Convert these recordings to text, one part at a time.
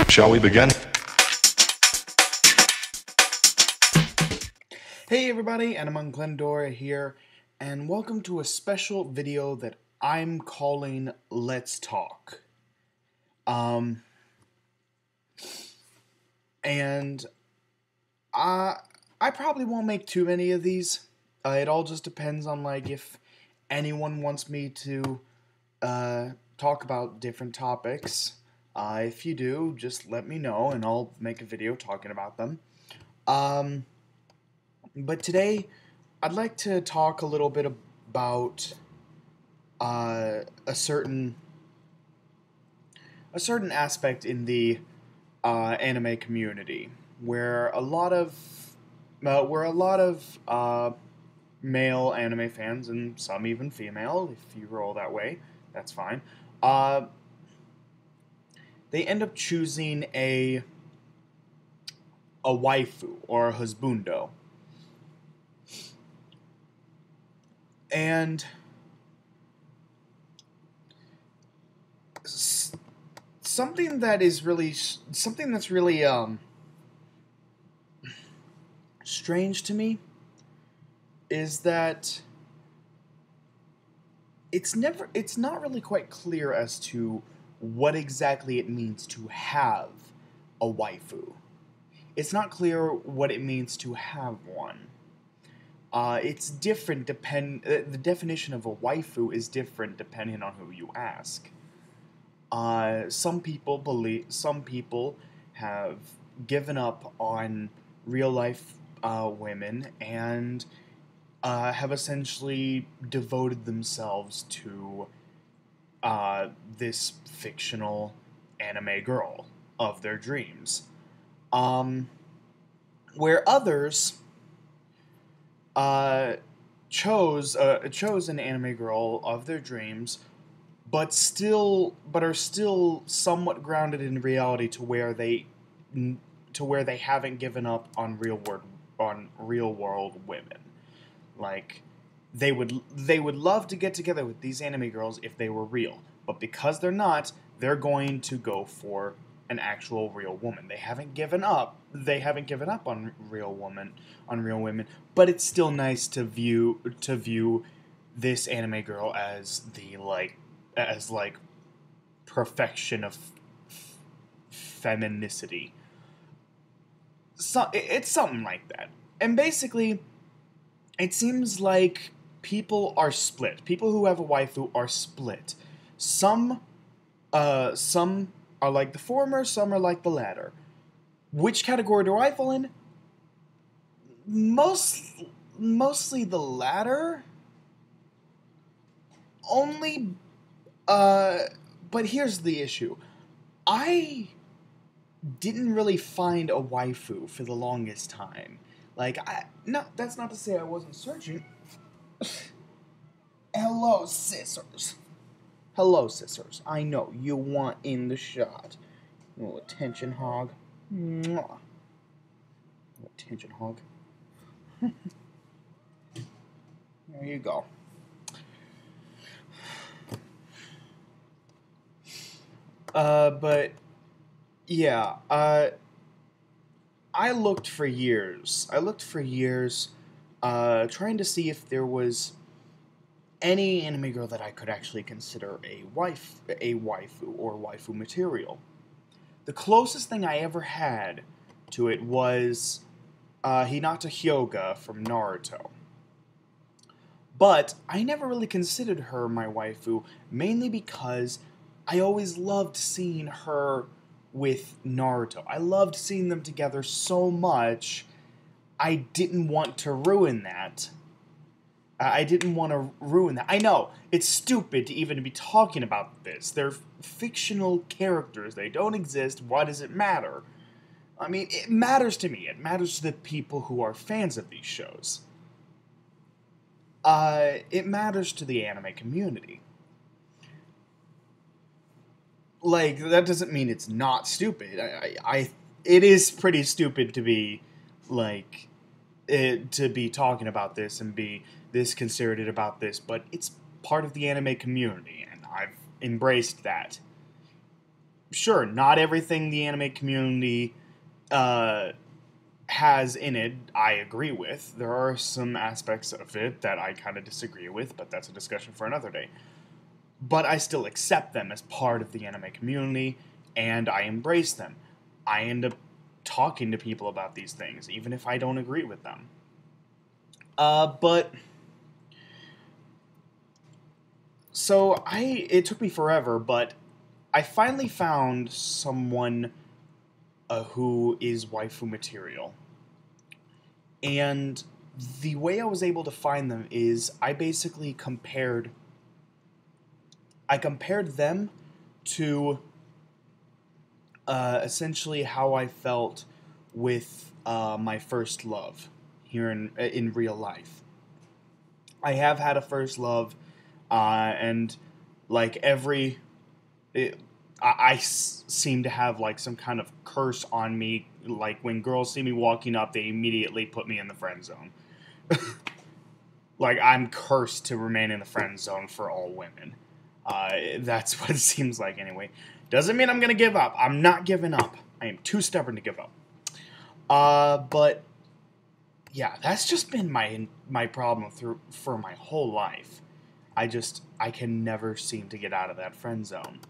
Shall we begin? Hey everybody, Anamon Glendora here, and welcome to a special video that I'm calling Let's Talk. And I probably won't make too many of these. It all just depends on if anyone wants me to talk about different topics. If you do, just let me know and I'll make a video talking about them. But today, I'd like to talk a little bit about a certain aspect in the anime community where a lot of male anime fans and some even female, if you roll that way, that's fine. They end up choosing a waifu or a husbundo. And something that's really strange to me is that it's not really quite clear as to what exactly it means to have a waifu. It's not clear what it means to have one. It's different the definition of a waifu is different depending on who you ask. Some people have given up on real life women and have essentially devoted themselves to this fictional anime girl of their dreams. Where others chose an anime girl of their dreams, but are still somewhat grounded in reality to where they haven't given up on real world women. Like they would love to get together with these anime girls if they were real, but because they're not, they're going to go for an actual real woman. They haven't given up on real women, but it's still nice to view this anime girl as perfection of feminicity. So it's something like that. And basically, it seems like people are split. People who have a waifu are split. Some are like the former, some are like the latter. Which category do I fall in? Mostly the latter. Only, but here's the issue. I didn't really find a waifu for the longest time. That's not to say I wasn't searching. Hello, sisters. I know you want in the shot. Little attention hog. Mwah. Attention hog. There you go. But yeah, I looked for years, trying to see if there was any anime girl that I could actually consider a waifu or waifu material. The closest thing I ever had to it was Hinata Hyuga from Naruto. But I never really considered her my waifu, mainly because I always loved seeing her with Naruto. I loved seeing them together so much, I didn't want to ruin that. I know, it's stupid to even be talking about this. They're fictional characters. They don't exist. Why does it matter? I mean, it matters to me. It matters to the people who are fans of these shows. It matters to the anime community. That doesn't mean it's not stupid. It is pretty stupid to be, to be talking about this and be this considerate about this, but it's part of the anime community, and I've embraced that. sure, not everything the anime community uh, has in it, I agree with. There are some aspects of it that I kind of disagree with, but that's a discussion for another day. But I still accept them as part of the anime community, and I embrace them. I end up talking to people about these things, even if I don't agree with them. But so it took me forever, but I finally found someone who is waifu material. And the way I was able to find them is I compared them to essentially how I felt with my first love here in real life. I have had a first love, and like it, seem to have like some kind of curse on me. Like when girls see me walking up, they immediately put me in the friend zone. Like I'm cursed to remain in the friend zone for all women. That's what it seems like anyway. Doesn't mean I'm gonna give up. I'm not giving up. I am too stubborn to give up. But yeah, that's just been my problem for my whole life. I can never seem to get out of that friend zone.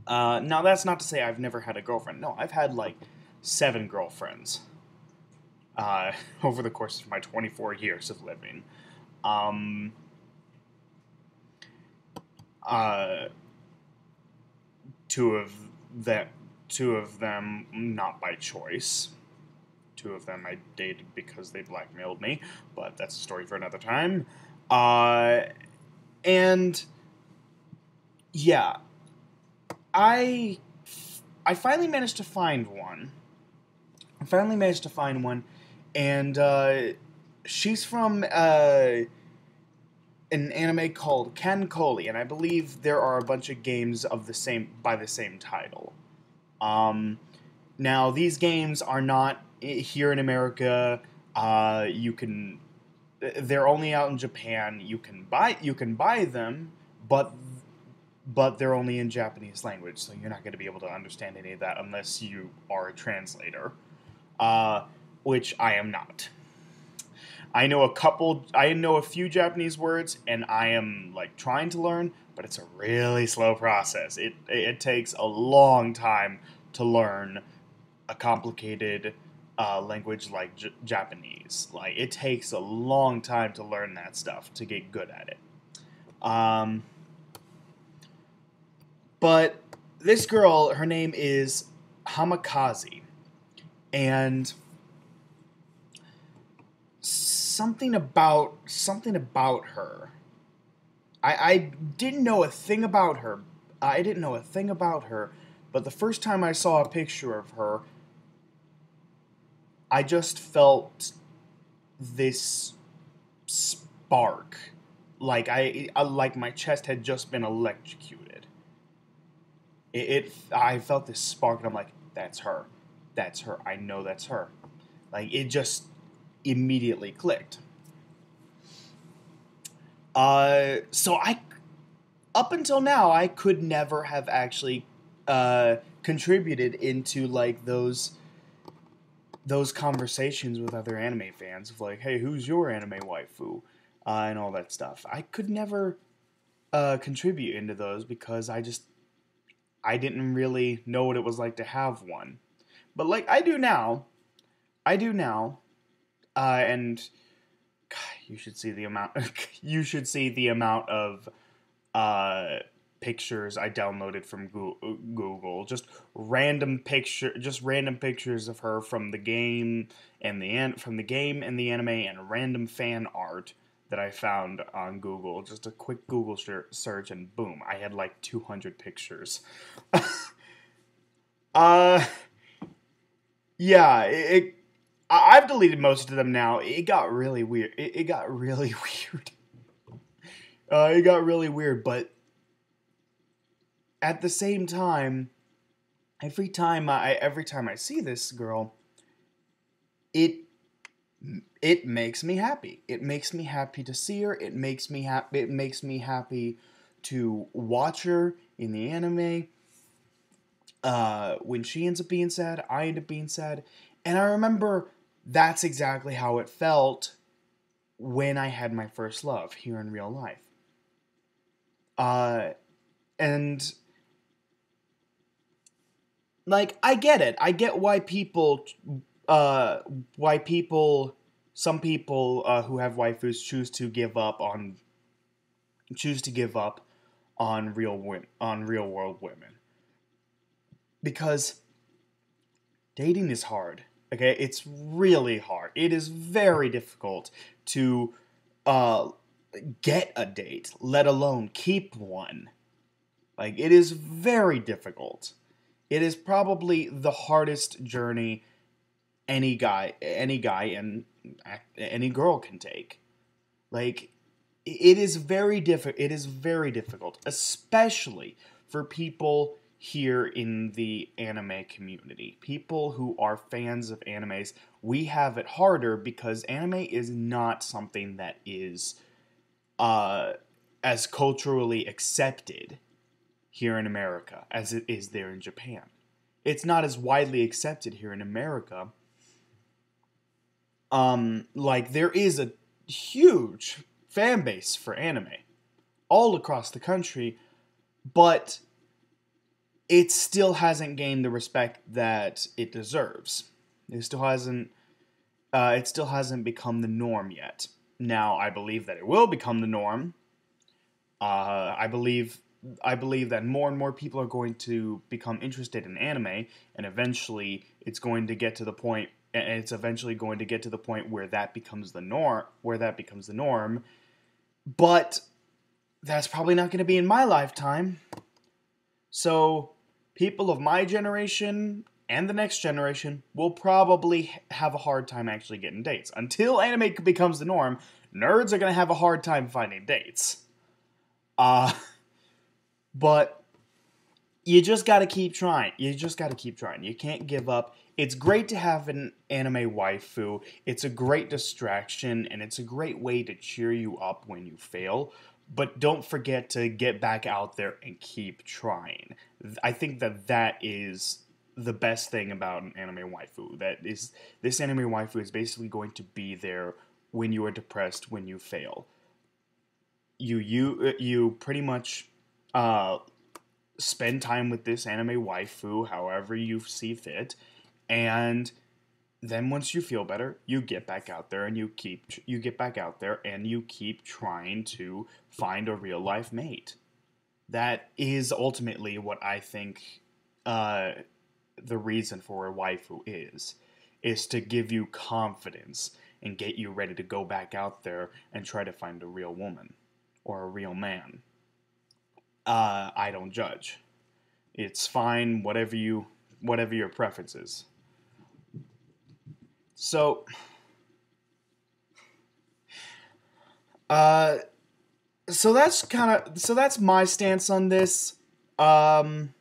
Now that's not to say I've never had a girlfriend. No, I've had like 7 girlfriends over the course of my 24 years of living. Um, uh, two of that, two of them not by choice. 2 of them I dated because they blackmailed me, but that's a story for another time. Uh, and yeah, I I finally managed to find one. I finally managed to find one, and she's from an anime called Ken Koli, and I believe there are a bunch of games of the same by the same title. Um, Now these games are not here in America. You can they're only out in Japan. You can buy them, but they're only in Japanese language, so you're not going to be able to understand any of that unless you are a translator, uh, which I am not. I know a few Japanese words, and I am like trying to learn, but it's a really slow process. It takes a long time to learn a complicated language like Japanese. Like it takes a long time to learn that stuff to get good at it. Um, but this girl, her name is Hamakaze, and something about her. I didn't know a thing about her. I didn't know a thing about her, but the first time I saw a picture of her, I just felt this spark, like like my chest had just been electrocuted. I felt this spark, and I'm like, that's her, that's her. I know that's her. Like it just immediately clicked. So I up until now I could never have actually contributed into like those conversations with other anime fans of like, hey, who's your anime waifu, and all that stuff. I could never contribute into those because I didn't really know what it was like to have one. But like I do now, and God, you should see the amount. You should see the amount of uh, pictures I downloaded from Google. Just random pictures of her from the game from the game and the anime, and random fan art that I found on Google. Just a quick Google search, and boom, I had like 200 pictures. uh, yeah, I've deleted most of them now. It got really weird. It got really weird. It got really weird, but at the same time, every time I see this girl, it it makes me happy. It makes me happy to see her. It makes me happy to watch her in the anime. when she ends up being sad, I end up being sad. And I remember that's exactly how it felt when I had my first love here in real life. And like, I get it. I get why some people who have waifus choose to give up on on real world women, because dating is hard. Okay, it's really hard. It is very difficult to uh, get a date, let alone keep one. Like, it is very difficult. It is probably the hardest journey any guy and any girl can take. Like, it is very difficult, especially for people here in the anime community. People who are fans of animes, we have it harder because anime is not something that is as culturally accepted here in America as it is there in Japan. It's not as widely accepted here in America. Like, there is a huge fan base for anime all across the country, but it still hasn't gained the respect that it deserves. It still hasn't become the norm yet. Now, I believe that it will become the norm. I believe that more and more people are going to become interested in anime, and eventually it's going to get to the point where that becomes the norm. But that's probably not going to be in my lifetime. So people of my generation and the next generation will probably have a hard time actually getting dates. Until anime becomes the norm, nerds are going to have a hard time finding dates. But you just got to keep trying. You can't give up. It's great to have an anime waifu. It's a great distraction, and it's a great way to cheer you up when you fail. But don't forget to get back out there and keep trying. I think that is the best thing about an anime waifu. This anime waifu is basically going to be there when you are depressed, when you fail. You pretty much spend time with this anime waifu however you see fit, and then once you feel better, you get back out there and you keep trying to find a real life mate. That is ultimately what I think the reason for a waifu is to give you confidence and get you ready to go back out there and try to find a real woman or a real man. I don't judge. It's fine, whatever your preference is. So, so that's my stance on this. Thank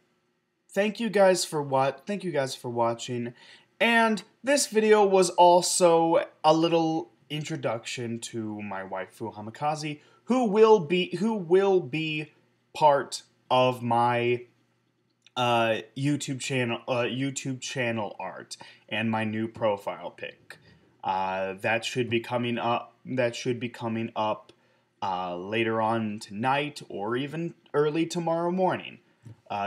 you guys for watching, and this video was also a little introduction to my waifu Hamikaze, who will be part of my YouTube channel art and my new profile pic. That should be coming up. Later on tonight or even early tomorrow morning.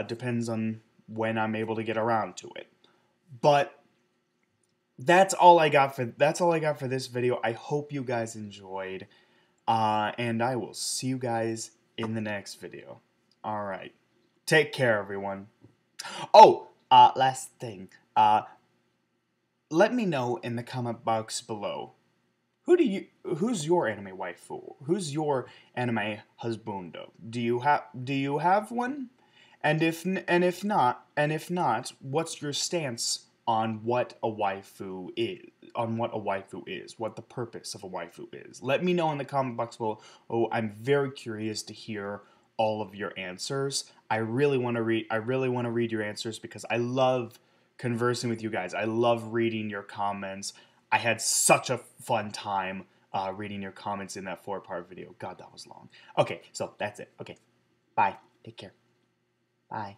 Depends on when I'm able to get around to it. But that's all I got for this video. I hope you guys enjoyed, and I will see you guys in the next video. All right, take care, everyone. Oh, last thing. Let me know in the comment box below. Who's your anime waifu? Who's your anime husbando? Do you have one? And if not, what's your stance on what a waifu is? What the purpose of a waifu is? Let me know in the comment box below. Oh, I'm very curious to hear all of your answers. I really want to read your answers because I love conversing with you guys. I love reading your comments. I had such a fun time reading your comments in that 4-part video. God, that was long. Okay, so that's it. Okay, bye. Take care. Bye.